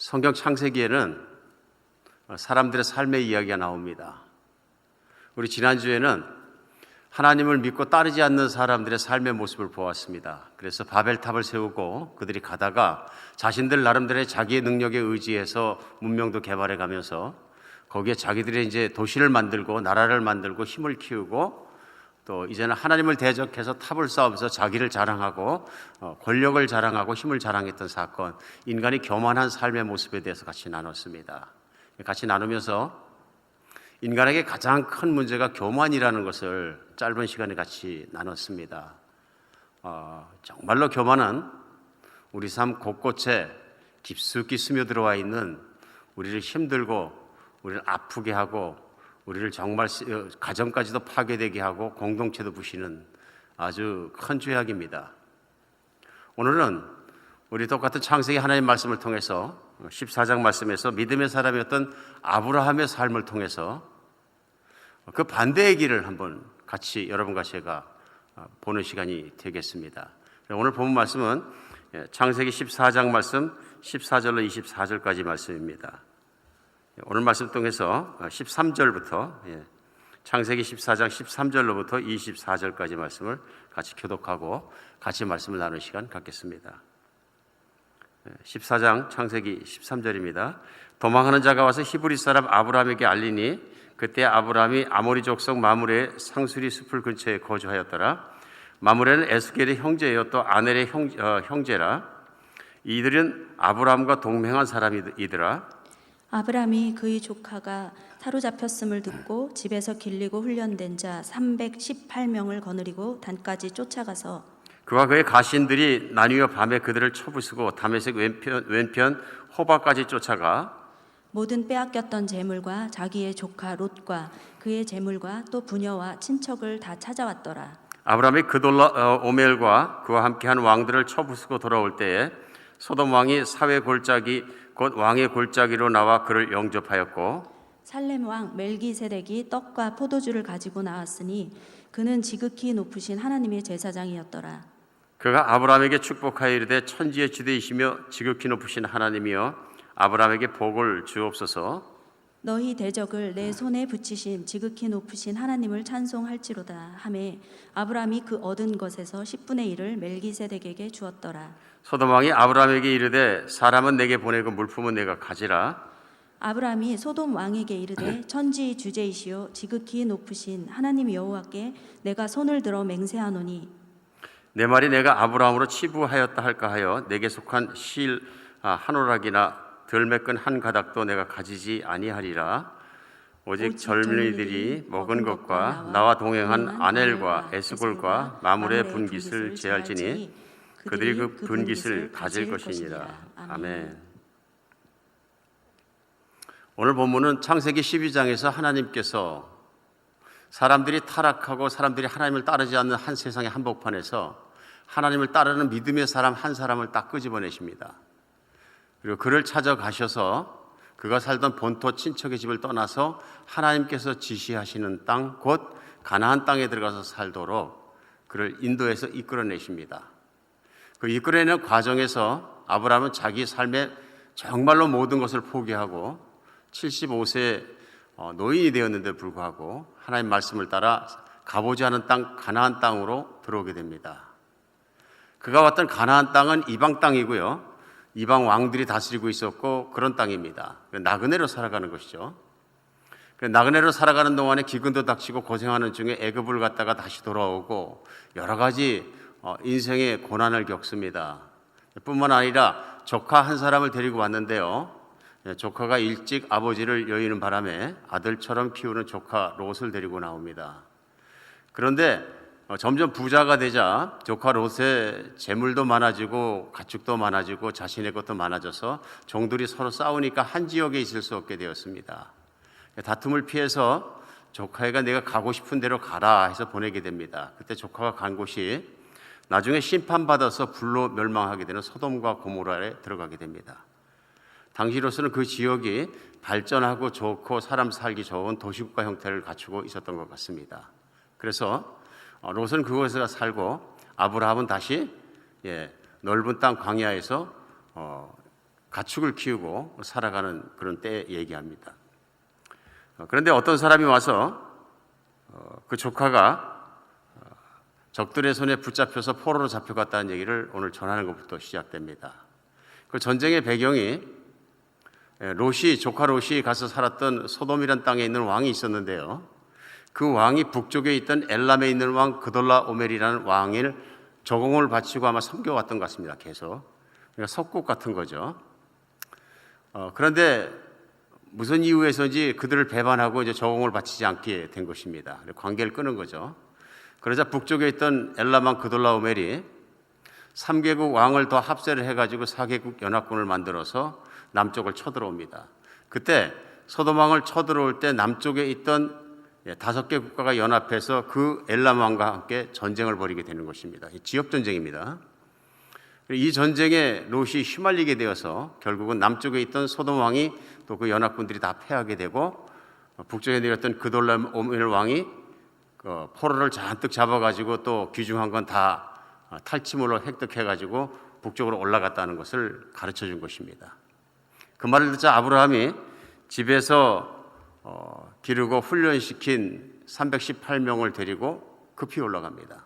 성경 창세기에는 사람들의 삶의 이야기가 나옵니다. 우리 지난주에는 하나님을 믿고 따르지 않는 사람들의 삶의 모습을 보았습니다. 그래서 바벨탑을 세우고 그들이 가다가 자신들 나름대로의 자기의 능력에 의지해서 문명도 개발해 가면서 거기에 자기들의 이제 도시를 만들고 나라를 만들고 힘을 키우고 또 이제는 하나님을 대적해서 탑을 쌓으면서 자기를 자랑하고 권력을 자랑하고 힘을 자랑했던 사건, 인간이 교만한 삶의 모습에 대해서 같이 나눴습니다. 같이 나누면서 인간에게 가장 큰 문제가 교만이라는 것을 짧은 시간에 같이 나눴습니다. 정말로 교만은 우리 삶 곳곳에 깊숙이 스며들어와 있는 우리를 힘들고 우리를 아프게 하고 우리를 정말 가정까지도 파괴되게 하고 공동체도 부시는 아주 큰 죄악입니다. 오늘은 우리 똑같은 창세기 하나님 말씀을 통해서 14장 말씀에서 믿음의 사람이었던 아브라함의 삶을 통해서 그 반대의 길을 한번 같이 여러분과 제가 보는 시간이 되겠습니다. 오늘 본 말씀은 창세기 14장 말씀 14절로 24절까지 말씀입니다. 오늘 말씀 통해서 13절부터 창세기 14장 13절로부터 24절까지 말씀을 같이 교독하고 같이 말씀을 나누는 시간 갖겠습니다. 14장 창세기 13절입니다. 도망하는 자가 와서 히브리 사람 아브라함에게 알리니 그때 아브라함이 아모리 족속 마므레의 상수리 숲을 근처에 거주하였더라. 마므레는 에스겔의 형제요 또 아넬의 형제라. 이들은 아브라함과 동맹한 사람이더라. 아브라함이 그의 조카가 사로잡혔음을 듣고 집에서 길리고 훈련된 자 318명을 거느리고 단까지 쫓아가서 그와 그의 가신들이 나뉘어 밤에 그들을 쳐부수고 다메섹 왼편 호바까지 쫓아가 모든 빼앗겼던 재물과 자기의 조카 롯과 그의 재물과 또 부녀와 친척을 다 찾아왔더라. 아브라함이 그돌라 오멜과 그와 함께한 왕들을 쳐부수고 돌아올 때에 소돔 왕이 사회 골짜기 곧 왕의 골짜기로 나와 그를 영접하였고 살렘 왕 멜기세덱이 떡과 포도주를 가지고 나왔으니 그는 지극히 높으신 하나님의 제사장이었더라. 그가 아브라함에게 축복하여 이르되 천지의 주대이시며 지극히 높으신 하나님이여 아브라함에게 복을 주옵소서. 너희 대적을 내 손에 붙이신 지극히 높으신 하나님을 찬송할지로다 하매 아브라함이 그 얻은 것에서 10분의 1을 멜기세덱에게 주었더라. 소돔 왕이 아브라함에게 이르되 사람은 내게 보내고 물품은 내가 가지라. 아브라함이 소돔 왕에게 이르되 천지 주제이시오 지극히 높으신 하나님 여호와께 내가 손을 들어 맹세하노니 내 말이 내가 아브라함으로 치부하였다 할까 하여 내게 속한 실 한 오락이나 덜 메끈 한 가닥도 내가 가지지 아니하리라. 오직 젊은이들이 먹은 것과 나와 동행한 아넬과 에스골과 마므레 분깃을 제할지니 그들이 그 분깃을 가질 것이니라. 아멘. 오늘 본문은 창세기 12장에서 하나님께서 사람들이 타락하고 사람들이 하나님을 따르지 않는 한 세상의 한복판에서 하나님을 따르는 믿음의 사람 한 사람을 딱 끄집어내십니다. 그리고 그를 찾아가셔서 그가 살던 본토 친척의 집을 떠나서 하나님께서 지시하시는 땅 곧 가나안 땅에 들어가서 살도록 그를 인도해서 이끌어내십니다. 그 이끌어내는 과정에서 아브라함은 자기 삶의 정말로 모든 것을 포기하고 75세 노인이 되었는데 불구하고 하나님 말씀을 따라 가보지 않은 땅 가나안 땅으로 들어오게 됩니다. 그가 왔던 가나안 땅은 이방 땅이고요. 이방 왕들이 다스리고 있었고 그런 땅입니다. 나그네로 살아가는 것이죠. 나그네로 살아가는 동안에 기근도 닥치고 고생하는 중에 애굽을 갔다가 다시 돌아오고 여러 가지 인생의 고난을 겪습니다. 뿐만 아니라 조카 한 사람을 데리고 왔는데요. 조카가 일찍 아버지를 여의는 바람에 아들처럼 키우는 조카 롯을 데리고 나옵니다. 그런데 점점 부자가 되자 조카 롯의 재물도 많아지고 가축도 많아지고 자신의 것도 많아져서 종들이 서로 싸우니까 한 지역에 있을 수 없게 되었습니다. 다툼을 피해서 조카애가 내가 가고 싶은 대로 가라 해서 보내게 됩니다. 그때 조카가 간 곳이 나중에 심판받아서 불로 멸망하게 되는 소돔과 고모라에 들어가게 됩니다. 당시로서는 그 지역이 발전하고 좋고 사람 살기 좋은 도시국가 형태를 갖추고 있었던 것 같습니다. 그래서 롯은 그곳에 살고 아브라함은 다시 넓은 땅 광야에서 가축을 키우고 살아가는 그런 때 얘기합니다. 그런데 어떤 사람이 와서 그 조카가 적들의 손에 붙잡혀서 포로로 잡혀갔다는 얘기를 오늘 전하는 것부터 시작됩니다. 그 전쟁의 배경이 조카 롯이 가서 살았던 소돔이란 땅에 있는 왕이 있었는데요. 그 왕이 북쪽에 있던 엘람에 있는 왕 그돌라오멜이라는 왕을 저공을 바치고 아마 섬겨왔던 것 같습니다. 계속. 그러니까 석국 같은 거죠. 그런데 무슨 이유에서인지 그들을 배반하고 이제 저공을 바치지 않게 된 것입니다. 관계를 끊은 거죠. 그러자 북쪽에 있던 엘람 왕 그돌라오멜이 3개국 왕을 더 합세를 해가지고 4개국 연합군을 만들어서 남쪽을 쳐들어옵니다. 그때 소돔 왕을 쳐들어올 때 남쪽에 있던 5개 국가가 연합해서 그 엘람 왕과 함께 전쟁을 벌이게 되는 것입니다. 지역 전쟁입니다. 이 전쟁에 롯이 휘말리게 되어서 결국은 남쪽에 있던 소돔 왕이 또 그 연합군들이 다 패하게 되고 북쪽에 내렸던 그돌라오멜 왕이 포로를 잔뜩 잡아가지고 또 귀중한 건 다 탈취물로 획득해가지고 북쪽으로 올라갔다는 것을 가르쳐 준 것입니다. 그 말을 듣자 아브라함이 집에서 기르고 훈련시킨 318명을 데리고 급히 올라갑니다.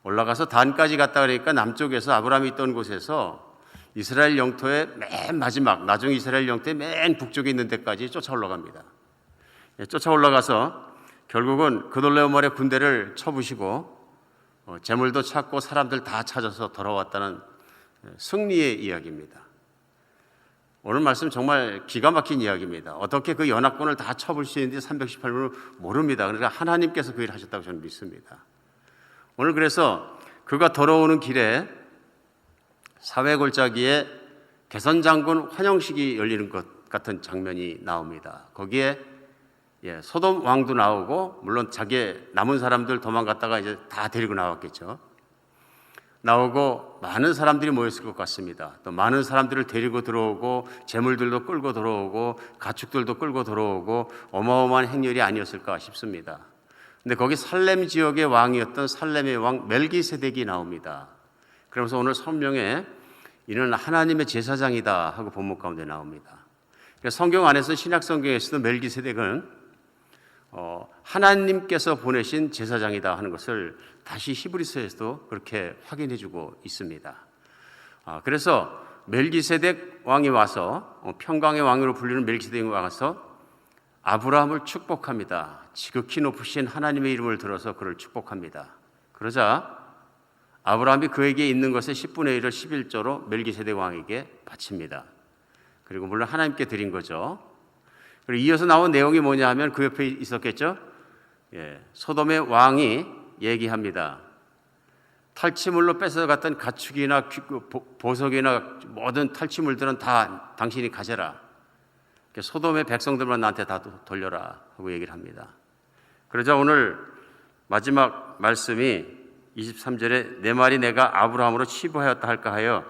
올라가서 단까지 갔다 그러니까 남쪽에서 아브라함이 있던 곳에서 이스라엘 영토의 맨 마지막, 나중에 이스라엘 영토의 맨 북쪽에 있는 데까지 쫓아 올라갑니다. 쫓아 올라가서 결국은 그돌라오멜의 군대를 쳐부시고 재물도 찾고 사람들 다 찾아서 돌아왔다는 승리의 이야기입니다. 오늘 말씀 정말 기가 막힌 이야기입니다. 어떻게 그 연합군을 다 쳐볼 수 있는지 318명을 모릅니다. 그러니까 하나님께서 그 일을 하셨다고 저는 믿습니다. 오늘 그래서 그가 돌아오는 길에 사회골짜기에 개선장군 환영식이 열리는 것 같은 장면이 나옵니다. 거기에 소돔 왕도 나오고 물론 자기 남은 사람들 도망갔다가 이제 다 데리고 나왔겠죠. 나오고 많은 사람들이 모였을 것 같습니다. 또 많은 사람들을 데리고 들어오고 재물들도 끌고 들어오고 가축들도 끌고 들어오고 어마어마한 행렬이 아니었을까 싶습니다. 근데 거기 살렘 지역의 왕이었던 살렘의 왕 멜기세덱이 나옵니다. 그러면서 오늘 성명에 이는 하나님의 제사장이다 하고 본문 가운데 나옵니다. 성경 안에서 신약 성경에서도 멜기세덱은 하나님께서 보내신 제사장이다 하는 것을 다시 히브리서에서도 그렇게 확인해주고 있습니다. 그래서 멜기세덱 왕이 와서 평강의 왕으로 불리는 멜기세덱이 와서 아브라함을 축복합니다. 지극히 높으신 하나님의 이름을 들어서 그를 축복합니다. 그러자 아브라함이 그에게 있는 것의 10분의 1을 11조로 멜기세덱 왕에게 바칩니다. 그리고 물론 하나님께 드린 거죠. 그리고 이어서 나온 내용이 뭐냐 하면 그 옆에 있었겠죠. 소돔의 왕이 얘기합니다. 탈취물로 뺏어갔던 가축이나 보석이나 모든 탈취물들은 다 당신이 가져라. 소돔의 백성들만 나한테 다 돌려라 하고 얘기를 합니다. 그러자 오늘 마지막 말씀이 23절에 내 말이 내가 아브라함으로 치부하였다 할까 하여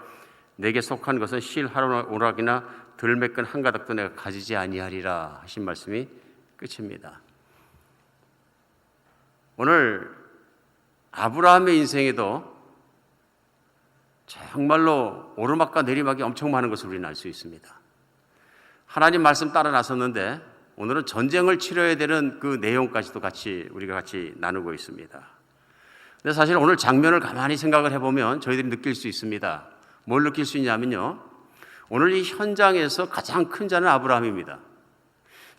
내게 속한 것은 실 하루나 오락이나 들매끈 한 가닥도 내가 가지지 아니하리라 하신 말씀이 끝입니다. 오늘 아브라함의 인생에도 정말로 오르막과 내리막이 엄청 많은 것을 우리는 알 수 있습니다. 하나님 말씀 따라 나섰는데 오늘은 전쟁을 치러야 되는 그 내용까지도 우리가 같이 나누고 있습니다. 근데 사실 오늘 장면을 가만히 생각을 해보면 저희들이 느낄 수 있습니다. 뭘 느낄 수 있냐면요, 오늘 이 현장에서 가장 큰 자는 아브라함입니다.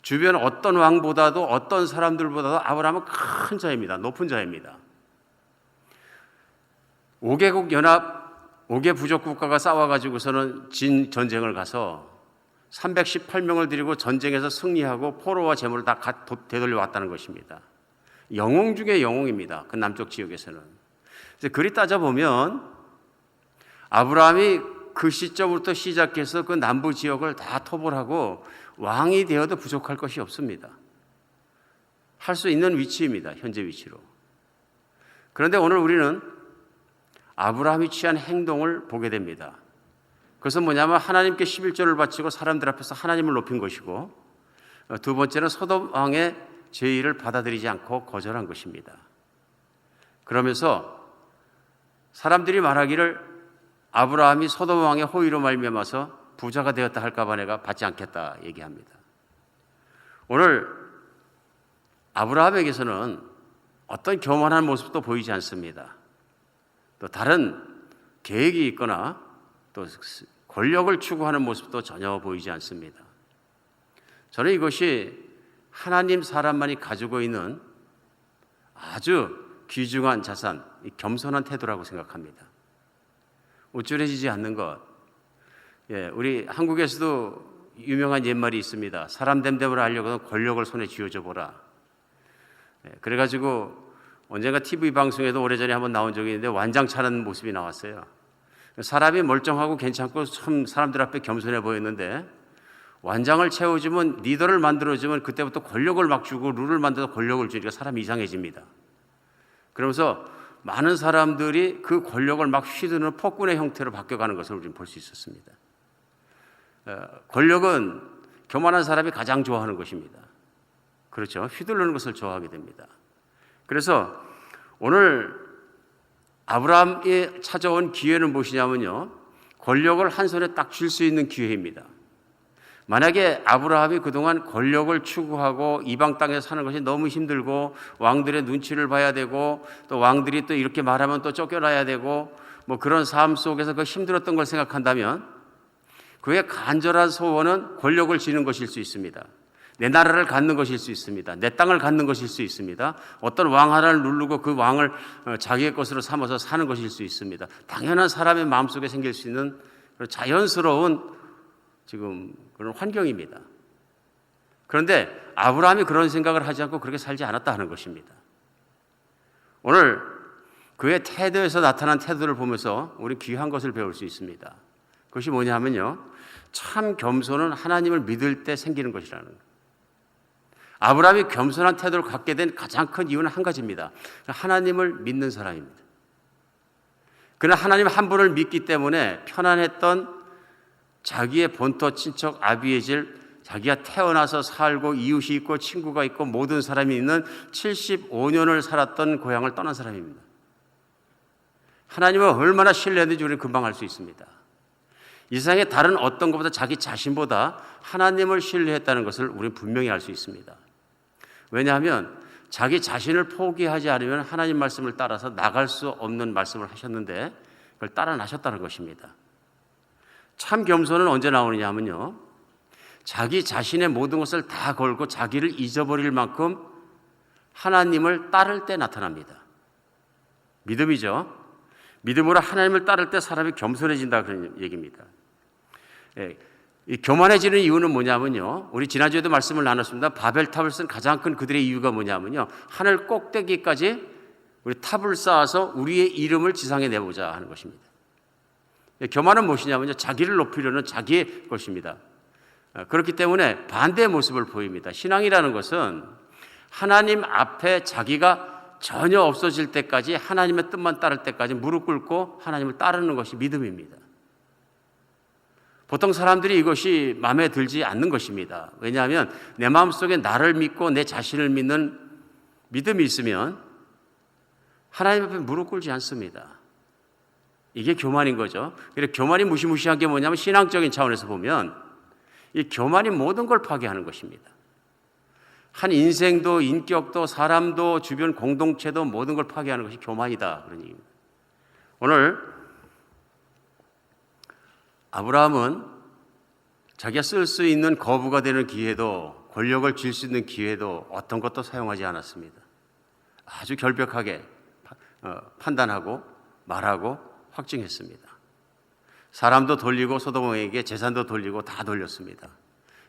주변 어떤 왕보다도 어떤 사람들보다도 아브라함은 큰 자입니다. 높은 자입니다. 5개국 연합 5개 부족 국가가 싸워가지고서는 진 전쟁을 가서 318명을 데리고 전쟁에서 승리하고 포로와 재물을 다 되돌려 왔다는 것입니다. 영웅 중에 영웅입니다. 그 남쪽 지역에서는. 그래서 그리 따져보면 아브라함이 그 시점부터 시작해서 그 남부 지역을 다 토벌하고 왕이 되어도 부족할 것이 없습니다. 할 수 있는 위치입니다. 현재 위치로. 그런데 오늘 우리는 아브라함이 취한 행동을 보게 됩니다. 그것은 뭐냐면 하나님께 11조를 바치고 사람들 앞에서 하나님을 높인 것이고, 두 번째는 소돔 왕의 제의를 받아들이지 않고 거절한 것입니다. 그러면서 사람들이 말하기를 아브라함이 소돔 왕의 호의로 말미암아서 부자가 되었다 할까봐 내가 받지 않겠다 얘기합니다. 오늘 아브라함에게서는 어떤 교만한 모습도 보이지 않습니다. 또 다른 계획이 있거나 또 권력을 추구하는 모습도 전혀 보이지 않습니다. 저는 이것이 하나님 사람만이 가지고 있는 아주 귀중한 자산, 겸손한 태도라고 생각합니다. 우쭐해지지 않는 것. 우리 한국에서도 유명한 옛말이 있습니다. 사람 됨됨을 알려고는 권력을 손에 쥐어줘 보라. 그래가지고 언젠가 TV 방송에도 오래전에 한번 나온 적이 있는데 완장차는 모습이 나왔어요. 사람이 멀쩡하고 괜찮고 참 사람들 앞에 겸손해 보였는데 완장을 채워주면, 리더를 만들어주면 그때부터 권력을 막 주고 룰을 만들어서 권력을 주니까 사람이 이상해집니다. 그러면서 많은 사람들이 그 권력을 막 휘두르는 폭군의 형태로 바뀌어가는 것을 우리는 볼 수 있었습니다. 권력은 교만한 사람이 가장 좋아하는 것입니다. 그렇죠? 휘두르는 것을 좋아하게 됩니다. 그래서 오늘 아브라함이 찾아온 기회는 무엇이냐면요, 권력을 한 손에 딱 쥘 수 있는 기회입니다. 만약에 아브라함이 그동안 권력을 추구하고 이방 땅에 사는 것이 너무 힘들고 왕들의 눈치를 봐야 되고 또 왕들이 또 이렇게 말하면 또 쫓겨나야 되고 뭐 그런 삶 속에서 그 힘들었던 걸 생각한다면 그의 간절한 소원은 권력을 쥐는 것일 수 있습니다. 내 나라를 갖는 것일 수 있습니다. 내 땅을 갖는 것일 수 있습니다. 어떤 왕 하나를 누르고 그 왕을 자기의 것으로 삼아서 사는 것일 수 있습니다. 당연한 사람의 마음속에 생길 수 있는 자연스러운 지금 그런 환경입니다. 그런데 아브라함이 그런 생각을 하지 않고 그렇게 살지 않았다 하는 것입니다. 오늘 그의 태도에서 나타난 태도를 보면서 우리 귀한 것을 배울 수 있습니다. 그것이 뭐냐면요, 참 겸손은 하나님을 믿을 때 생기는 것이라는 거예요. 아브라함이 겸손한 태도를 갖게 된 가장 큰 이유는 한 가지입니다. 하나님을 믿는 사람입니다. 그는 하나님 한 분을 믿기 때문에 편안했던 자기의 본토 친척 아비에질, 자기가 태어나서 살고 이웃이 있고 친구가 있고 모든 사람이 있는 75년을 살았던 고향을 떠난 사람입니다. 하나님을 얼마나 신뢰했는지 우리는 금방 알 수 있습니다. 이 세상에 다른 어떤 것보다 자기 자신보다 하나님을 신뢰했다는 것을 우리는 분명히 알 수 있습니다. 왜냐하면 자기 자신을 포기하지 않으면 하나님 말씀을 따라서 나갈 수 없는 말씀을 하셨는데 그걸 따라 나셨다는 것입니다. 참 겸손은 언제 나오느냐 하면요, 자기 자신의 모든 것을 다 걸고 자기를 잊어버릴 만큼 하나님을 따를 때 나타납니다. 믿음이죠. 믿음으로 하나님을 따를 때 사람이 겸손해진다 그런 얘기입니다. 이 교만해지는 이유는 뭐냐면요, 우리 지난주에도 말씀을 나눴습니다. 바벨탑을 쓴 가장 큰 그들의 이유가 뭐냐면요, 하늘 꼭대기까지 우리 탑을 쌓아서 우리의 이름을 지상에 내보자 하는 것입니다. 교만은 무엇이냐면요, 자기를 높이려는 자기의 것입니다. 그렇기 때문에 반대의 모습을 보입니다. 신앙이라는 것은 하나님 앞에 자기가 전혀 없어질 때까지, 하나님의 뜻만 따를 때까지 무릎 꿇고 하나님을 따르는 것이 믿음입니다. 보통 사람들이 이것이 마음에 들지 않는 것입니다. 왜냐하면 내 마음속에 나를 믿고 내 자신을 믿는 믿음이 있으면 하나님 앞에 무릎 꿇지 않습니다. 이게 교만인 거죠. 그래서 교만이 무시무시한 게 뭐냐면, 신앙적인 차원에서 보면 이 교만이 모든 걸 파괴하는 것입니다. 한 인생도 인격도 사람도 주변 공동체도 모든 걸 파괴하는 것이 교만이다, 그런 얘기입니다. 오늘 아브라함은 자기가 쓸 수 있는 거부가 되는 기회도, 권력을 쥘 수 있는 기회도 어떤 것도 사용하지 않았습니다. 아주 결벽하게 판단하고 말하고 확증했습니다. 사람도 돌리고 소돔에게 재산도 돌리고 다 돌렸습니다.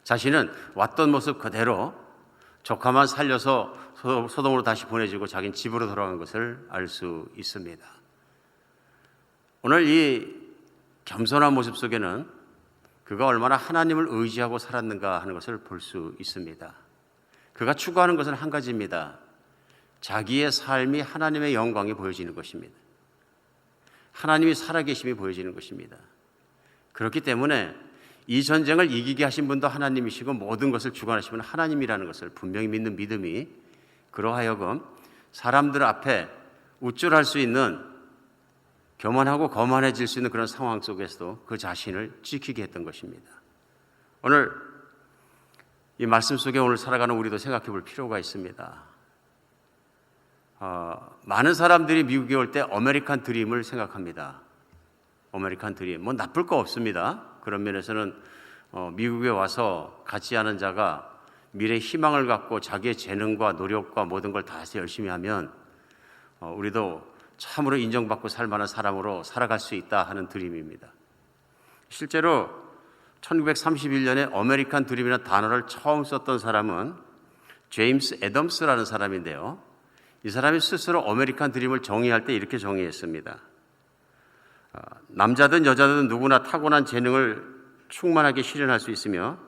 자신은 왔던 모습 그대로 조카만 살려서 소돔으로 다시 보내주고 자기는 집으로 돌아간 것을 알 수 있습니다. 오늘 이 겸손한 모습 속에는 그가 얼마나 하나님을 의지하고 살았는가 하는 것을 볼 수 있습니다. 그가 추구하는 것은 한 가지입니다. 자기의 삶이 하나님의 영광이 보여지는 것입니다. 하나님이 살아계심이 보여지는 것입니다. 그렇기 때문에 이 전쟁을 이기게 하신 분도 하나님이시고 모든 것을 주관하시는 분은 하나님이라는 것을 분명히 믿는 믿음이 그러하여금 사람들 앞에 우쭐할 수 있는 교만하고 거만해질 수 있는 그런 상황 속에서도 그 자신을 지키게 했던 것입니다. 오늘 이 말씀 속에 오늘 살아가는 우리도 생각해 볼 필요가 있습니다. 많은 사람들이 미국에 올 때 아메리칸 드림을 생각합니다. 아메리칸 드림, 뭐 나쁠 거 없습니다. 그런 면에서는 미국에 와서 갖지 않은 자가 미래 희망을 갖고 자기의 재능과 노력과 모든 걸 다해서 열심히 하면 우리도 참으로 인정받고 살 만한 사람으로 살아갈 수 있다 하는 드림입니다. 실제로 1931년에 아메리칸 드림이라는 단어를 처음 썼던 사람은 제임스 애덤스라는 사람인데요. 이 사람이 스스로 아메리칸 드림을 정의할 때 이렇게 정의했습니다. 남자든 여자든 누구나 타고난 재능을 충만하게 실현할 수 있으며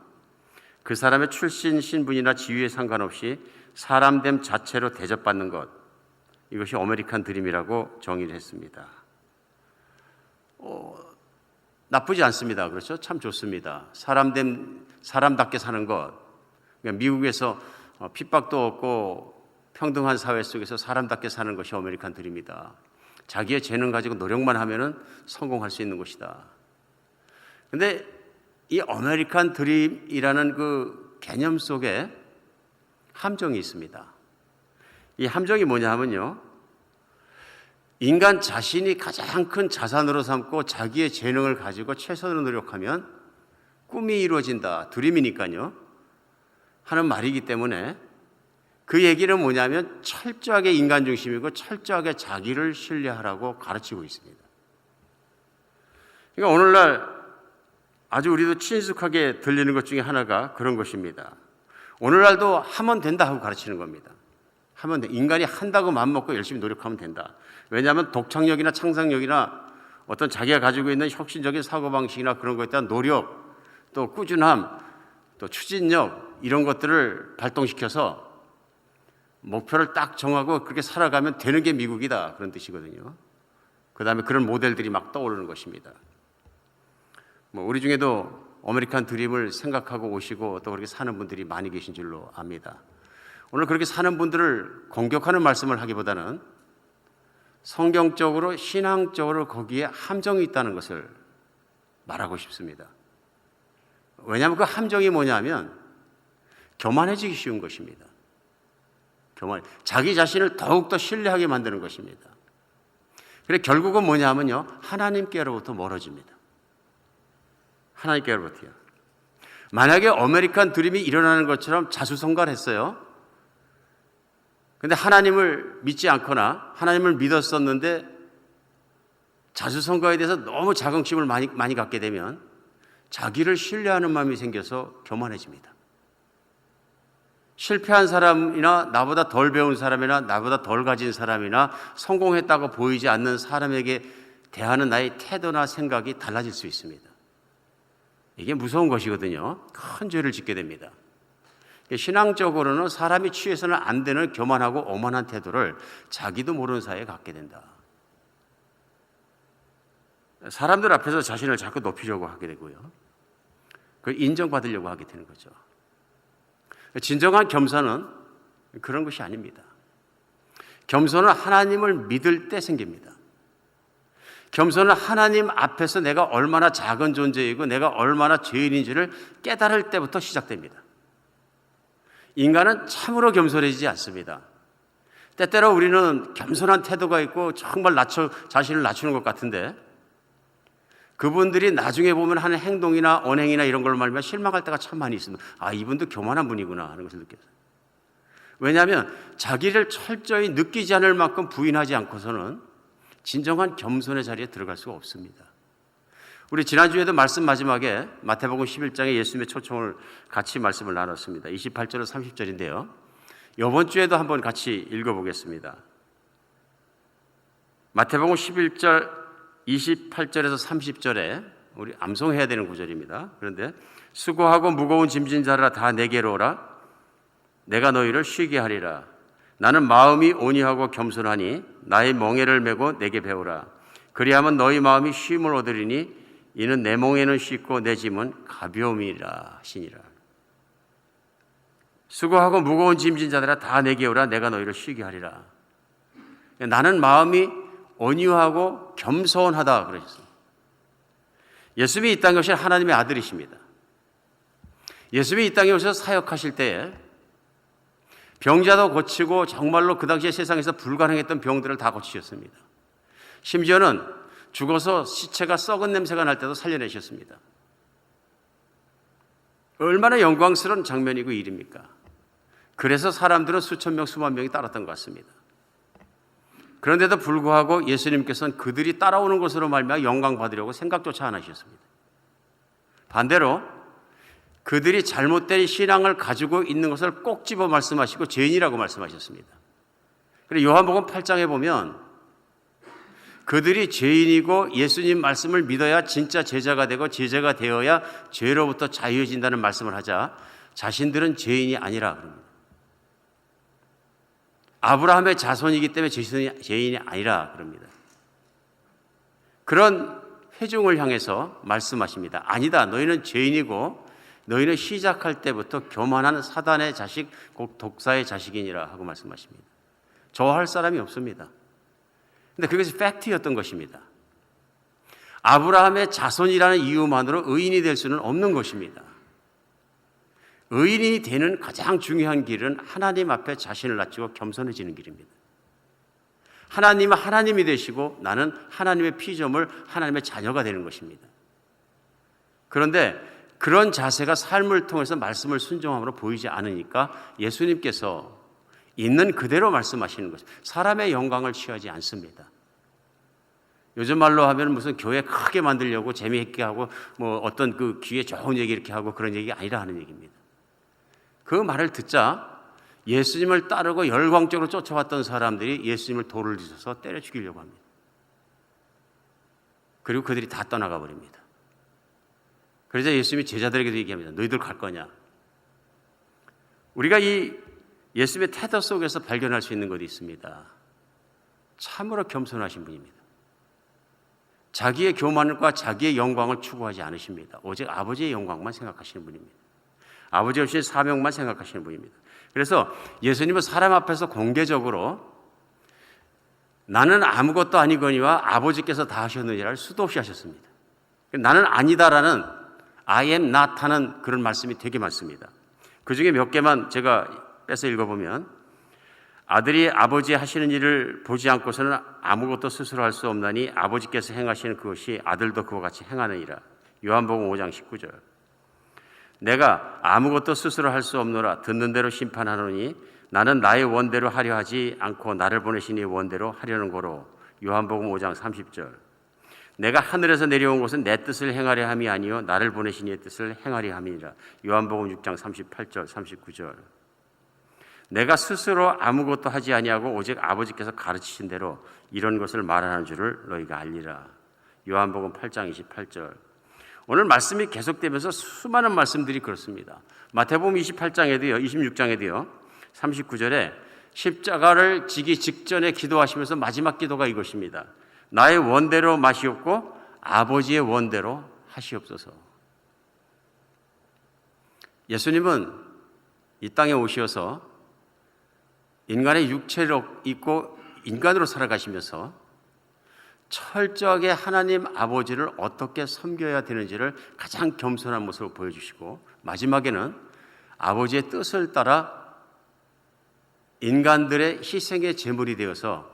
그 사람의 출신, 신분이나 지위에 상관없이 사람됨 자체로 대접받는 것, 이것이 아메리칸 드림이라고 정의를 했습니다. 나쁘지 않습니다. 그렇죠? 참 좋습니다. 사람답게 사는 것. 그러니까 미국에서 핍박도 없고 평등한 사회 속에서 사람답게 사는 것이 아메리칸 드림이다. 자기의 재능 가지고 노력만 하면은 성공할 수 있는 것이다. 근데 이 아메리칸 드림이라는 그 개념 속에 함정이 있습니다. 이 함정이 뭐냐 하면요, 인간 자신이 가장 큰 자산으로 삼고 자기의 재능을 가지고 최선으로 노력하면 꿈이 이루어진다, 드림이니까요 하는 말이기 때문에 그 얘기는 뭐냐면 철저하게 인간 중심이고 철저하게 자기를 신뢰하라고 가르치고 있습니다. 그러니까 오늘날 아주 우리도 친숙하게 들리는 것 중에 하나가 그런 것입니다. 오늘날도 하면 된다 하고 가르치는 겁니다. 하면 돼. 인간이 한다고 마음먹고 열심히 노력하면 된다. 왜냐하면 독창력이나 창작력이나 어떤 자기가 가지고 있는 혁신적인 사고방식이나 그런 것에 대한 노력, 또 꾸준함, 또 추진력, 이런 것들을 발동시켜서 목표를 딱 정하고 그렇게 살아가면 되는 게 미국이다, 그런 뜻이거든요. 그 다음에 그런 모델들이 막 떠오르는 것입니다. 우리 중에도 아메리칸 드림을 생각하고 오시고 또 그렇게 사는 분들이 많이 계신 줄로 압니다. 오늘 그렇게 사는 분들을 공격하는 말씀을 하기보다는 성경적으로 신앙적으로 거기에 함정이 있다는 것을 말하고 싶습니다. 왜냐하면 그 함정이 뭐냐면 교만해지기 쉬운 것입니다. 자기 자신을 더욱더 신뢰하게 만드는 것입니다. 그래서 결국은 뭐냐면요, 하나님께로부터 멀어집니다. 하나님께로부터요. 만약에 아메리칸 드림이 일어나는 것처럼 자수성가했어요. 근데 하나님을 믿지 않거나 하나님을 믿었었는데 자수성가에 대해서 너무 자긍심을 많이 갖게 되면 자기를 신뢰하는 마음이 생겨서 교만해집니다. 실패한 사람이나 나보다 덜 배운 사람이나 나보다 덜 가진 사람이나 성공했다고 보이지 않는 사람에게 대하는 나의 태도나 생각이 달라질 수 있습니다. 이게 무서운 것이거든요. 큰 죄를 짓게 됩니다. 신앙적으로는 사람이 취해서는 안 되는 교만하고 오만한 태도를 자기도 모르는 사이에 갖게 된다. 사람들 앞에서 자신을 자꾸 높이려고 하게 되고요. 그걸 인정받으려고 하게 되는 거죠. 진정한 겸손은 그런 것이 아닙니다. 겸손은 하나님을 믿을 때 생깁니다. 겸손은 하나님 앞에서 내가 얼마나 작은 존재이고 내가 얼마나 죄인인지를 깨달을 때부터 시작됩니다. 인간은 참으로 겸손해지지 않습니다. 때때로 우리는 겸손한 태도가 있고 정말 자신을 낮추는 것 같은데 그분들이 나중에 보면 하는 행동이나 언행이나 이런 걸 말하면 실망할 때가 참 많이 있습니다. 아, 이분도 교만한 분이구나 하는 것을 느꼈어요. 왜냐하면 자기를 철저히 느끼지 않을 만큼 부인하지 않고서는 진정한 겸손의 자리에 들어갈 수가 없습니다. 우리 지난주에도 말씀 마지막에 마태복음 11장에 예수님의 초청을 같이 말씀을 나눴습니다. 28절에서 30절인데요. 이번 주에도 한번 같이 읽어보겠습니다. 마태복음 11절 28절에서 30절에 우리 암송해야 되는 구절입니다. 그런데 수고하고 무거운 짐진 자라 다 내게로 오라. 내가 너희를 쉬게 하리라. 나는 마음이 온유하고 겸손하니 나의 멍에를 메고 내게 배우라. 그리하면 너희 마음이 쉼을 얻으리니 이는 내 멍에는 쉽고 내 짐은 가벼움이라 하시니라. 수고하고 무거운 짐진 자들아 다 내게 오라. 내가 너희를 쉬게 하리라. 나는 마음이 온유하고 겸손하다 그러셨습니다. 예수님이 이 땅에 오신 하나님의 아들이십니다. 예수님이 이 땅에 오셔서 사역하실 때에 병자도 고치고 정말로 그 당시에 세상에서 불가능했던 병들을 다 고치셨습니다. 심지어는 죽어서 시체가 썩은 냄새가 날 때도 살려내셨습니다. 얼마나 영광스러운 장면이고 일입니까? 그래서 사람들은 수천 명, 수만 명이 따랐던 것 같습니다. 그런데도 불구하고 예수님께서는 그들이 따라오는 것으로 말미암아 영광 받으려고 생각조차 안 하셨습니다. 반대로 그들이 잘못된 신앙을 가지고 있는 것을 꼭 집어 말씀하시고 죄인이라고 말씀하셨습니다. 그리고 요한복음 8장에 보면 그들이 죄인이고 예수님 말씀을 믿어야 진짜 제자가 되고 제자가 되어야 죄로부터 자유해진다는 말씀을 하자 자신들은 죄인이 아니라 그럽니다. 아브라함의 자손이기 때문에 죄인이 아니라 그럽니다. 그런 회중을 향해서 말씀하십니다. 아니다. 너희는 죄인이고 너희는 시작할 때부터 교만한 사단의 자식, 곧 독사의 자식이니라 하고 말씀하십니다. 좋아할 사람이 없습니다. 그런데 그것이 팩트였던 것입니다. 아브라함의 자손이라는 이유만으로 의인이 될 수는 없는 것입니다. 의인이 되는 가장 중요한 길은 하나님 앞에 자신을 낮추고 겸손해지는 길입니다. 하나님은 하나님이 되시고 나는 하나님의 피조물, 하나님의 자녀가 되는 것입니다. 그런데 그런 자세가 삶을 통해서 말씀을 순종함으로 보이지 않으니까 예수님께서 있는 그대로 말씀하시는 것입니다. 사람의 영광을 취하지 않습니다. 요즘 말로 하면 무슨 교회 크게 만들려고 재미있게 하고 뭐 어떤 그 귀에 좋은 얘기 이렇게 하고 그런 얘기가 아니라 하는 얘기입니다. 그 말을 듣자 예수님을 따르고 열광적으로 쫓아왔던 사람들이 예수님을 돌을 뒤져서 때려 죽이려고 합니다. 그리고 그들이 다 떠나가 버립니다. 그러자 예수님이 제자들에게도 얘기합니다. 너희들 갈 거냐? 우리가 이 예수님의 태도 속에서 발견할 수 있는 것이 있습니다. 참으로 겸손하신 분입니다. 자기의 교만과 자기의 영광을 추구하지 않으십니다. 오직 아버지의 영광만 생각하시는 분입니다. 아버지가 주신 사명만 생각하시는 분입니다. 그래서 예수님은 사람 앞에서 공개적으로 나는 아무것도 아니거니와 아버지께서 다 하셨느니라를 수도 없이 하셨습니다. 나는 아니다라는 I am not 하는 그런 말씀이 되게 많습니다. 그 중에 몇 개만 제가 빼서 읽어보면 아들이 아버지 하시는 일을 보지 않고서는 아무것도 스스로 할 수 없나니 아버지께서 행하시는 그것이 아들도 그와 같이 행하느니라. 요한복음 5장 19절. 내가 아무것도 스스로 할 수 없노라. 듣는 대로 심판하노니 나는 나의 원대로 하려 하지 않고 나를 보내신 이의 원대로 하려는 거로. 요한복음 5장 30절. 내가 하늘에서 내려온 것은 내 뜻을 행하려 함이 아니요 나를 보내신 이의 뜻을 행하려 함이니라. 요한복음 6장 38절 39절. 내가 스스로 아무것도 하지 아니하고 오직 아버지께서 가르치신 대로 이런 것을 말하는 줄을 너희가 알리라. 요한복음 8장 28절. 오늘 말씀이 계속되면서 수많은 말씀들이 그렇습니다. 마태복음 28장에도요, 26장에도요, 39절에 십자가를 지기 직전에 기도하시면서 마지막 기도가 이것입니다. 나의 원대로 마시옵고 아버지의 원대로 하시옵소서. 예수님은 이 땅에 오셔서 인간의 육체를 입고 인간으로 살아가시면서 철저하게 하나님 아버지를 어떻게 섬겨야 되는지를 가장 겸손한 모습으로 보여주시고 마지막에는 아버지의 뜻을 따라 인간들의 희생의 제물이 되어서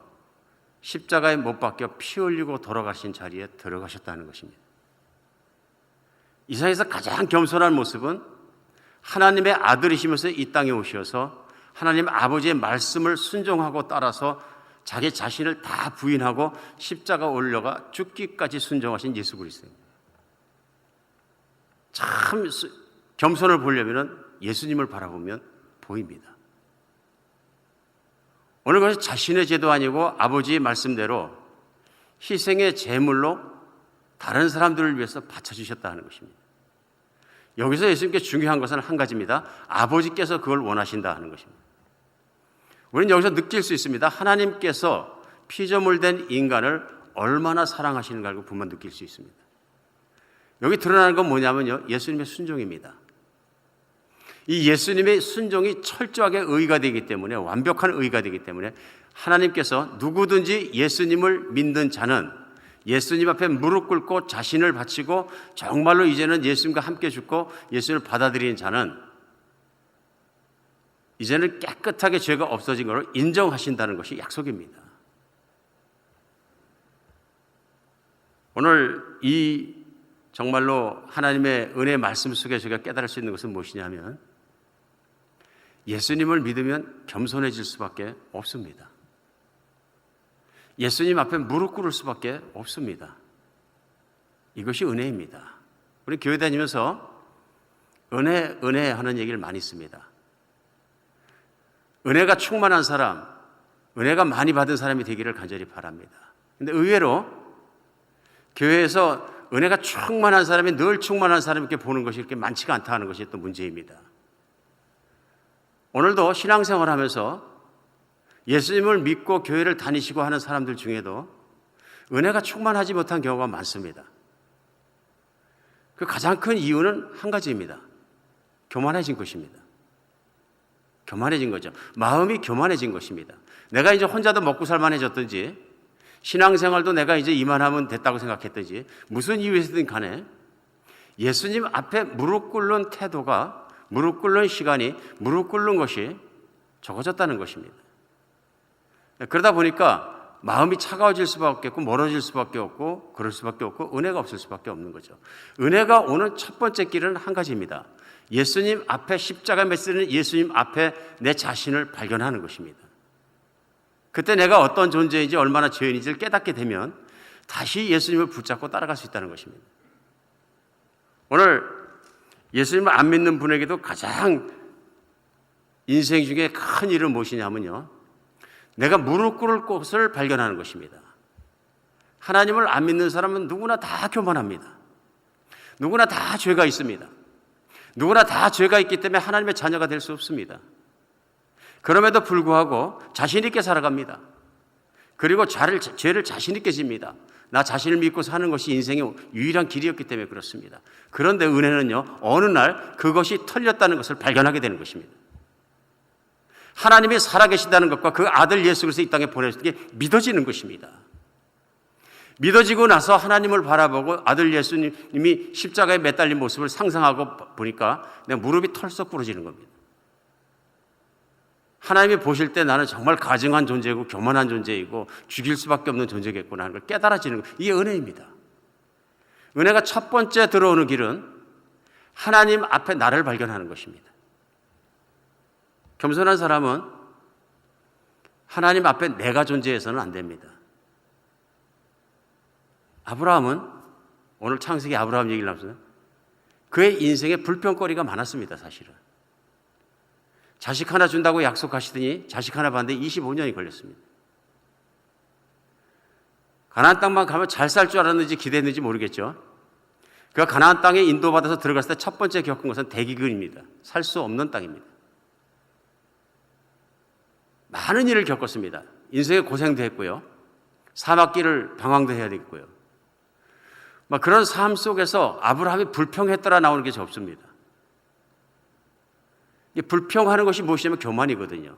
십자가에 못 박혀 피 흘리고 돌아가신 자리에 들어가셨다는 것입니다. 이 세상에서 가장 겸손한 모습은 하나님의 아들이시면서 이 땅에 오셔서 하나님 아버지의 말씀을 순종하고 따라서 자기 자신을 다 부인하고 십자가 올려가 죽기까지 순종하신 예수 그리스도입니다. 참 겸손을 보려면 예수님을 바라보면 보입니다. 오늘 그것이 자신의 죄도 아니고 아버지의 말씀대로 희생의 제물로 다른 사람들을 위해서 바쳐주셨다 하는 것입니다. 여기서 예수님께 중요한 것은 한 가지입니다. 아버지께서 그걸 원하신다 하는 것입니다. 우리는 여기서 느낄 수 있습니다. 하나님께서 피조물된 인간을 얼마나 사랑하시는가 보면 느낄 수 있습니다. 여기 드러나는 건 뭐냐면요, 예수님의 순종입니다. 이 예수님의 순종이 철저하게 의가 되기 때문에, 완벽한 의가 되기 때문에 하나님께서 누구든지 예수님을 믿는 자는 예수님 앞에 무릎 꿇고 자신을 바치고 정말로 이제는 예수님과 함께 죽고 예수님을 받아들이는 자는 이제는 깨끗하게 죄가 없어진 것을 인정하신다는 것이 약속입니다. 오늘 이 정말로 하나님의 은혜의 말씀 속에 저희가 깨달을 수 있는 것은 무엇이냐면 예수님을 믿으면 겸손해질 수밖에 없습니다. 예수님 앞에 무릎 꿇을 수밖에 없습니다. 이것이 은혜입니다. 우리 교회 다니면서 은혜 하는 얘기를 많이 씁니다. 은혜가 충만한 사람, 은혜가 많이 받은 사람이 되기를 간절히 바랍니다. 근데 의외로 교회에서 은혜가 충만한 사람이 늘 충만한 사람 이렇게 보는 것이 이렇게 많지가 않다 하는 것이 또 문제입니다. 오늘도 신앙생활 하면서 예수님을 믿고 교회를 다니시고 하는 사람들 중에도 은혜가 충만하지 못한 경우가 많습니다. 그 가장 큰 이유는 한 가지입니다. 교만해진 것입니다. 교만해진 거죠. 마음이 교만해진 것입니다. 내가 이제 혼자도 먹고 살만해졌든지 신앙생활도 내가 이제 이만하면 됐다고 생각했든지 무슨 이유에서든 간에 예수님 앞에 무릎 꿇는 태도가 무릎 꿇는 시간이 무릎 꿇는 것이 적어졌다는 것입니다. 그러다 보니까 마음이 차가워질 수밖에 없고 멀어질 수밖에 없고 그럴 수밖에 없고 은혜가 없을 수밖에 없는 거죠. 은혜가 오는 첫 번째 길은 한 가지입니다. 예수님 앞에 십자가 메시는 예수님 앞에 내 자신을 발견하는 것입니다. 그때 내가 어떤 존재인지 얼마나 죄인인지를 깨닫게 되면 다시 예수님을 붙잡고 따라갈 수 있다는 것입니다. 오늘 예수님을 안 믿는 분에게도 가장 인생 중에 큰 일은 무엇이냐면요, 내가 무릎 꿇을 곳을 발견하는 것입니다. 하나님을 안 믿는 사람은 누구나 다 교만합니다. 누구나 다 죄가 있습니다. 누구나 다 죄가 있기 때문에 하나님의 자녀가 될 수 없습니다. 그럼에도 불구하고 자신 있게 살아갑니다. 그리고 죄를 자신 있게 집니다. 나 자신을 믿고 사는 것이 인생의 유일한 길이었기 때문에 그렇습니다. 그런데 은혜는요, 어느 날 그것이 털렸다는 것을 발견하게 되는 것입니다. 하나님이 살아계신다는 것과 그 아들 예수 그리스도 이 땅에 보내신 게 믿어지는 것입니다. 믿어지고 나서 하나님을 바라보고 아들 예수님이 십자가에 매달린 모습을 상상하고 보니까 내 무릎이 털썩 부러지는 겁니다. 하나님이 보실 때 나는 정말 가증한 존재이고 교만한 존재이고 죽일 수밖에 없는 존재겠구나 하는 걸 깨달아지는 것, 이게 은혜입니다. 은혜가 첫 번째 들어오는 길은 하나님 앞에 나를 발견하는 것입니다. 겸손한 사람은 하나님 앞에 내가 존재해서는 안 됩니다. 아브라함은, 오늘 창세기 아브라함 얘기를 하면서 그의 인생에 불평거리가 많았습니다. 사실은 자식 하나 준다고 약속하시더니 자식 하나 받는데 25년이 걸렸습니다. 가나안 땅만 가면 잘 살 줄 알았는지 기대했는지 모르겠죠. 그가 가나안 땅에 인도받아서 들어갔을 때 첫 번째 겪은 것은 대기근입니다. 살 수 없는 땅입니다. 많은 일을 겪었습니다. 인생에 고생도 했고요, 사막길을 방황도 해야 되겠고요. 그런 삶 속에서 아브라함이 불평했더라 나오는 게 없습니다. 불평하는 것이 무엇이냐면 교만이거든요.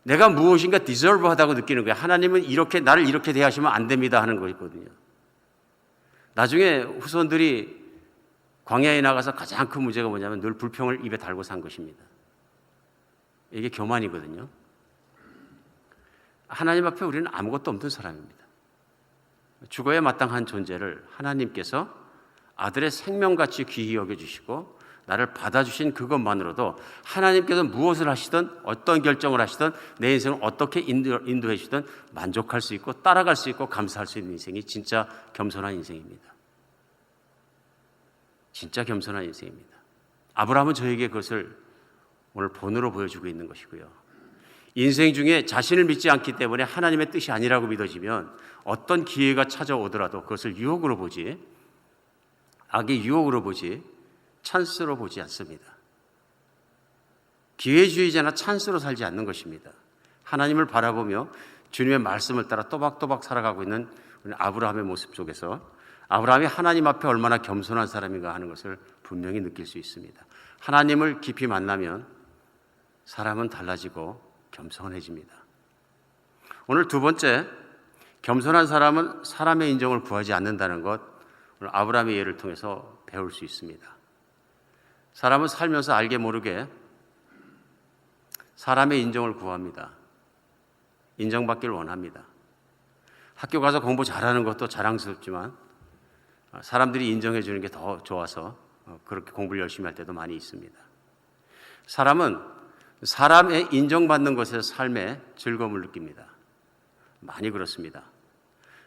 내가 무엇인가 디저브 하다고 느끼는 거예요. 하나님은 나를 이렇게 대하시면 안 됩니다 하는 것이거든요. 나중에 후손들이 광야에 나가서 가장 큰 문제가 뭐냐면 늘 불평을 입에 달고 산 것입니다. 이게 교만이거든요. 하나님 앞에 우리는 아무것도 없는 사람입니다. 죽어야 마땅한 존재를 하나님께서 아들의 생명같이 귀히 여겨주시고 나를 받아주신 그것만으로도 하나님께서 무엇을 하시든 어떤 결정을 하시든 내 인생을 어떻게 인도해 주시든 만족할 수 있고 따라갈 수 있고 감사할 수 있는 인생이 진짜 겸손한 인생입니다. 진짜 겸손한 인생입니다. 아브라함은 저에게 그것을 오늘 본으로 보여주고 있는 것이고요. 인생 중에 자신을 믿지 않기 때문에 하나님의 뜻이 아니라고 믿어지면 어떤 기회가 찾아오더라도 그것을 유혹으로 보지, 악의 유혹으로 보지 찬스로 보지 않습니다. 기회주의자나 찬스로 살지 않는 것입니다. 하나님을 바라보며 주님의 말씀을 따라 또박또박 살아가고 있는 아브라함의 모습 속에서 아브라함이 하나님 앞에 얼마나 겸손한 사람인가 하는 것을 분명히 느낄 수 있습니다. 하나님을 깊이 만나면 사람은 달라지고 겸손해집니다. 오늘 두 번째, 겸손한 사람은 사람의 인정을 구하지 않는다는 것, 오늘 아브라함의 예를 통해서 배울 수 있습니다. 사람은 살면서 알게 모르게 사람의 인정을 구합니다. 인정받기를 원합니다. 학교 가서 공부 잘하는 것도 자랑스럽지만 사람들이 인정해 주는 게 더 좋아서 그렇게 공부를 열심히 할 때도 많이 있습니다. 사람은 사람의 인정받는 것에서 삶의 즐거움을 느낍니다. 많이 그렇습니다.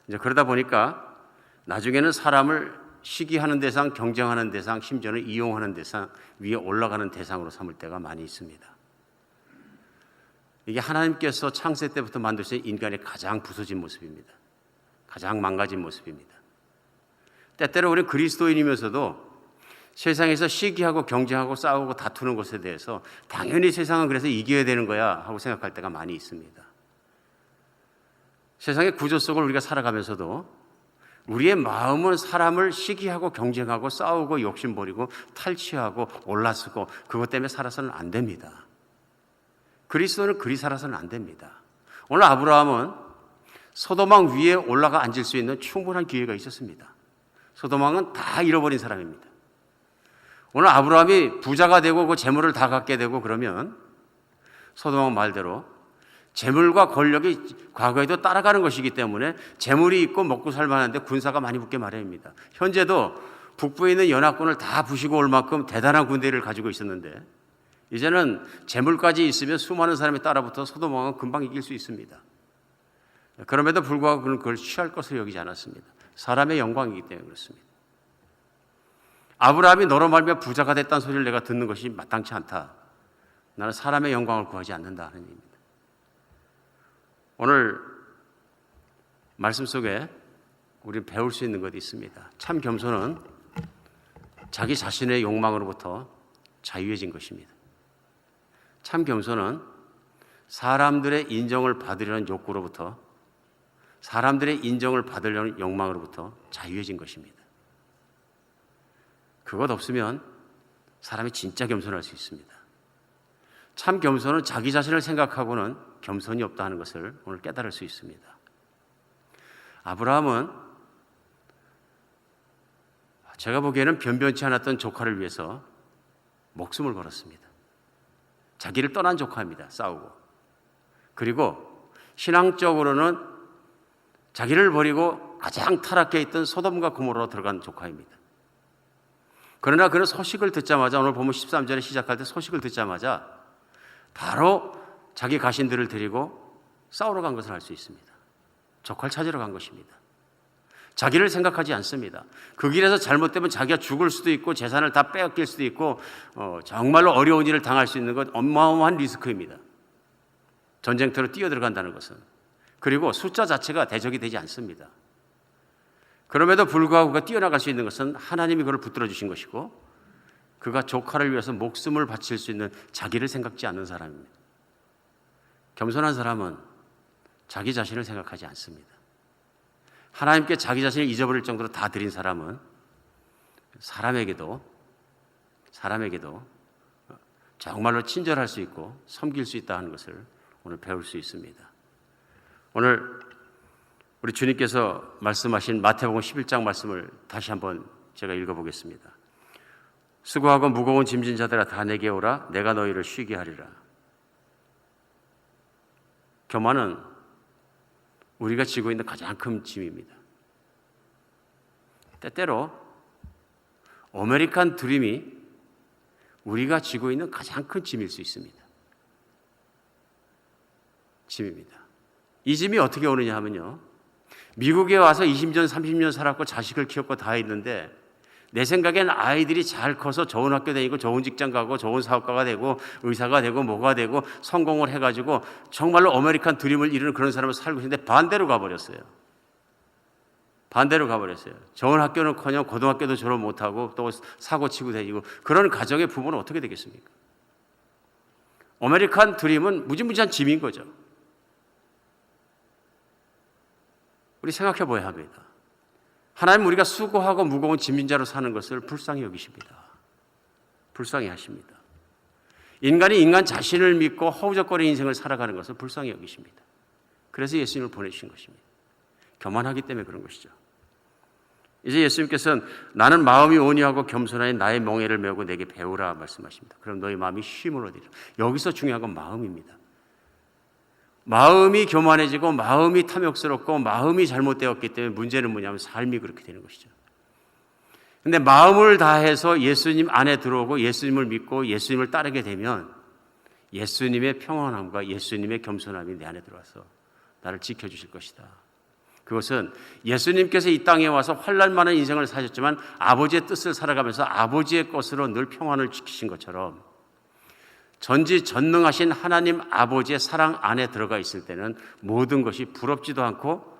이제 그러다 보니까 나중에는 사람을 시기하는 대상, 경쟁하는 대상, 심지어는 이용하는 대상, 위에 올라가는 대상으로 삼을 때가 많이 있습니다. 이게 하나님께서 창세 때부터 만드신 인간의 가장 부서진 모습입니다. 가장 망가진 모습입니다. 때때로 우리는 그리스도인이면서도 세상에서 시기하고 경쟁하고 싸우고 다투는 것에 대해서 당연히 세상은 그래서 이겨야 되는 거야 하고 생각할 때가 많이 있습니다. 세상의 구조 속을 우리가 살아가면서도 우리의 마음은 사람을 시기하고 경쟁하고 싸우고 욕심부리고 탈취하고 올라서고 그것 때문에 살아서는 안 됩니다. 그리스도는 그리 살아서는 안 됩니다. 오늘 아브라함은 소돔왕 위에 올라가 앉을 수 있는 충분한 기회가 있었습니다. 소돔왕은 다 잃어버린 사람입니다. 오늘 아브라함이 부자가 되고 그 재물을 다 갖게 되고 그러면 소돔왕 말대로 재물과 권력이 과거에도 따라가는 것이기 때문에 재물이 있고 먹고 살만한데 군사가 많이 붙게 마련입니다. 현재도 북부에 있는 연합군을 다 부시고 올 만큼 대단한 군대를 가지고 있었는데 이제는 재물까지 있으면 수많은 사람이 따라붙어 소돔왕은 금방 이길 수 있습니다. 그럼에도 불구하고 그는 그걸 취할 것으로 여기지 않았습니다. 사람의 영광이기 때문에 그렇습니다. 아브라함이 너로 말미암아 부자가 됐다는 소리를 내가 듣는 것이 마땅치 않다. 나는 사람의 영광을 구하지 않는다 하는 얘기입니다. 오늘 말씀 속에 우리는 배울 수 있는 것이 있습니다. 참 겸손은 자기 자신의 욕망으로부터 자유해진 것입니다. 참 겸손은 사람들의 인정을 받으려는 욕구로부터 사람들의 인정을 받으려는 욕망으로부터 자유해진 것입니다. 그것 없으면 사람이 진짜 겸손할 수 있습니다. 참 겸손은 자기 자신을 생각하고는 겸손이 없다 하는 것을 오늘 깨달을 수 있습니다. 아브라함은 제가 보기에는 변변치 않았던 조카를 위해서 목숨을 걸었습니다. 자기를 떠난 조카입니다. 싸우고. 그리고 신앙적으로는 자기를 버리고 가장 타락해 있던 소돔과 고모라로 들어간 조카입니다. 그러나 그는 소식을 듣자마자 오늘 보면 13절에 시작할 때 소식을 듣자마자 바로 자기 가신들을 데리고 싸우러 간 것을 알 수 있습니다. 조카를 찾으러 간 것입니다. 자기를 생각하지 않습니다. 그 길에서 잘못되면 자기가 죽을 수도 있고 재산을 다 빼앗길 수도 있고 정말로 어려운 일을 당할 수 있는 것 어마어마한 리스크입니다. 전쟁터로 뛰어들어간다는 것은. 그리고 숫자 자체가 대적이 되지 않습니다. 그럼에도 불구하고 그가 뛰어나갈 수 있는 것은 하나님이 그를 붙들어 주신 것이고 그가 조카를 위해서 목숨을 바칠 수 있는 자기를 생각지 않는 사람입니다. 겸손한 사람은 자기 자신을 생각하지 않습니다. 하나님께 자기 자신을 잊어버릴 정도로 다 드린 사람은 사람에게도 정말로 친절할 수 있고 섬길 수 있다는 것을 오늘 배울 수 있습니다. 오늘 우리 주님께서 말씀하신 마태복음 11장 말씀을 다시 한번 제가 읽어보겠습니다. 수고하고 무거운 짐진 자들아 다 내게 오라 내가 너희를 쉬게 하리라. 교만은 우리가 지고 있는 가장 큰 짐입니다. 때때로 아메리칸 드림이 우리가 지고 있는 가장 큰 짐일 수 있습니다. 짐입니다. 이 짐이 어떻게 오느냐 하면요. 미국에 와서 20년, 30년 살았고 자식을 키웠고 다 했는데 내 생각엔 아이들이 잘 커서 좋은 학교 다니고 좋은 직장 가고 좋은 사업가가 되고 의사가 되고 뭐가 되고 성공을 해가지고 정말로 아메리칸 드림을 이루는 그런 사람을 살고 있는데 반대로 가버렸어요. 좋은 학교는커녕 고등학교도 졸업 못하고 또 사고 치고 다니고 그런 가정의 부모는 어떻게 되겠습니까? 아메리칸 드림은 무지무지한 짐인 거죠. 우리 생각해 봐야 합니다. 하나님 우리가 수고하고 무거운 짐진 자로 사는 것을 불쌍히 여기십니다. 불쌍히 하십니다. 인간이 인간 자신을 믿고 허우적거리는 인생을 살아가는 것을 불쌍히 여기십니다. 그래서 예수님을 보내주신 것입니다. 교만하기 때문에 그런 것이죠. 이제 예수님께서는 나는 마음이 온유하고 겸손하니 나의 멍에를 메고 내게 배우라 말씀하십니다. 그럼 너희 마음이 쉼을 얻으리라. 여기서 중요한 건 마음입니다. 마음이 교만해지고 마음이 탐욕스럽고 마음이 잘못되었기 때문에 문제는 뭐냐면 삶이 그렇게 되는 것이죠. 근데 마음을 다해서 예수님 안에 들어오고 예수님을 믿고 예수님을 따르게 되면 예수님의 평안함과 예수님의 겸손함이 내 안에 들어와서 나를 지켜주실 것이다. 그것은 예수님께서 이 땅에 와서 환난 많은 인생을 사셨지만 아버지의 뜻을 살아가면서 아버지의 것으로 늘 평안을 지키신 것처럼 전지전능하신 하나님 아버지의 사랑 안에 들어가 있을 때는 모든 것이 부럽지도 않고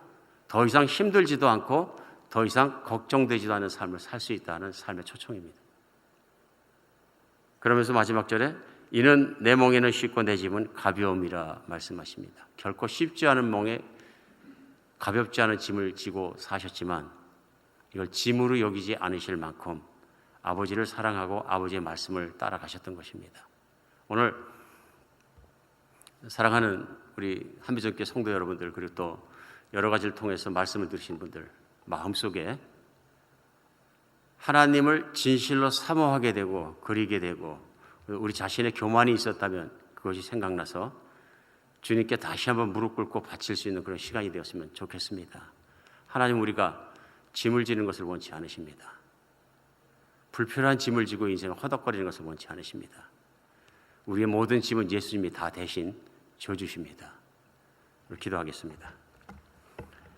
더 이상 힘들지도 않고 더 이상 걱정되지도 않은 삶을 살 수 있다는 삶의 초청입니다. 그러면서 마지막 절에 이는 내 멍에는 쉽고 내 짐은 가벼움이라 말씀하십니다. 결코 쉽지 않은 멍에 가볍지 않은 짐을 지고 사셨지만 이걸 짐으로 여기지 않으실 만큼 아버지를 사랑하고 아버지의 말씀을 따라가셨던 것입니다. 오늘 사랑하는 우리 한비전교회 성도 여러분들 그리고 또 여러 가지를 통해서 말씀을 들으신 분들 마음속에 하나님을 진실로 사모하게 되고 그리게 되고 우리 자신의 교만이 있었다면 그것이 생각나서 주님께 다시 한번 무릎 꿇고 바칠 수 있는 그런 시간이 되었으면 좋겠습니다. 하나님 우리가 짐을 지는 것을 원치 않으십니다. 불필요한 짐을 지고 인생을 허덕거리는 것을 원치 않으십니다. 우리의 모든 짐은 예수님이 다 대신 져주십니다. 기도하겠습니다.